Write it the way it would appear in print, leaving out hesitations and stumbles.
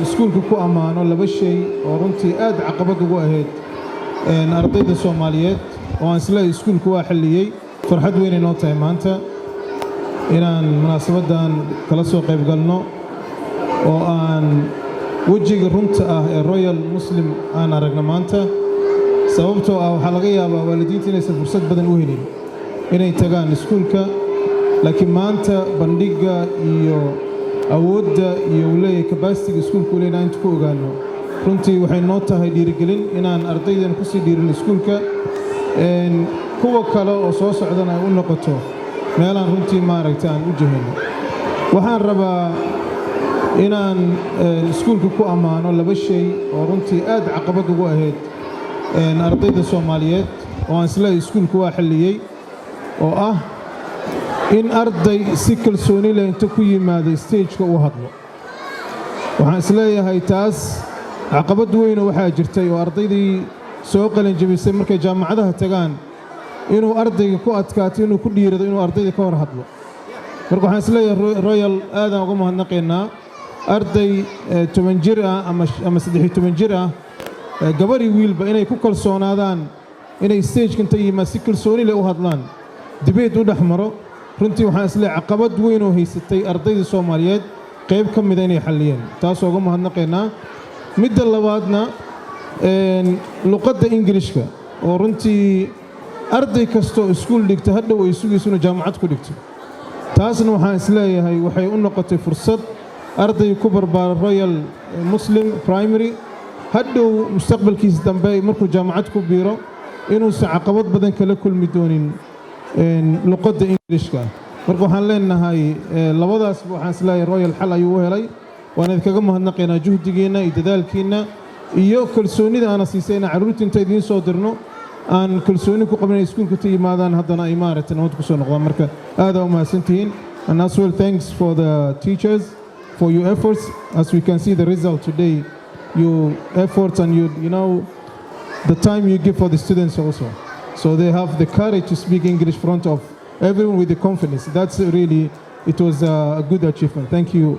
iskuulka ku ammaano laba shay oo runtii aad caqabad ugu ahayd ardayda Soomaaliyeed oo aan isla iskuulka waa xalliyay farxad weyn inoo tahay maanta inaan munaasabadan kala soo qayb galno oo aan wajiga runta ah ee Royal Muslim aan aragno maanta sababtoo ah waxa laga yaabaa waalidiinta inaysan fursad badan u helin inay tagaan iskuulka laakiin maanta bandhiga iyo awoodda iyo leeyahay capacity iskuulku leeyahay inta ku ogaano runtii waxay noo tahay dhiirigelin inaan ardaydan ku sii dhiirin iskuulka kuwa kale oo soo socdana ay u noqoto meelaan runtii maaragtay aan u jahayno waxaan rabaa inaan iskuulka ku ammaano laba shay oo runtii aad caqabad ugu ahayd ardayda Soomaaliyeed oo aan isla iskuulka waa xalliyay oo ah in arday si kalsooni leh inta ku yimaado stage-ka u hadlo waxaan isleeyahay taas caqabad weyn waxaa jirtay oo ardaydii soo qalin jabisay markay jaamacadaha tagaan inuu ardayga ku adkaato inuu ku dhiirado inuu ardayda ka hor hadlo marka waxaan isleeyahay Royal aadaan uga mahadnaqaynaa arday 10 jir ah ama 13 jir ah gabadhi wiilba inay ku kalsoonaadaan inay stage-ka inta yimaado si kalsooni leh u hadlaan debate u dhaxmaro runtii waxaan isleeyahay caqabad weyn oo haysatay ardayda Soomaaliyeed qayb ka mid ah inay xalliyeen taas oo uga mahadnaqaynaa midda labaadna luqadda Ingiriiska oo runtii arday kastoo iskuul dhigta hadhow ay sugayso inuu jaamacad ku dhigto taasna waxaan isleeyahay waxay u noqotay fursad arday ku barbaara Royal Muslim Primary hadhow mustaqbalkiisa dambe markuu jaamacad ku biiro inuusan caqabad badan kala kulmi doonin luqadda Ingiriiska marka waxaan leenahay labadaas waxaan isleeyahay Royal xal ayuu u helay waan idinkaga mahadnaqaynaa juhdigeena iyo dadaalkiina iyo kalsoonida aan siisayna caruurta inta idin soo dirno aan kalsooni ku qabnay iskuulka ta yimaadaan haddana ay maaragtay nabad ku soo noqdaan marka aad u mahadsantihiin and as well thanks for the teachers for your efforts as we can see the result today your efforts and you know the time you give for the students also so they have the courage to speak English in front of everyone with the confidence that's really it was a good achievement thank you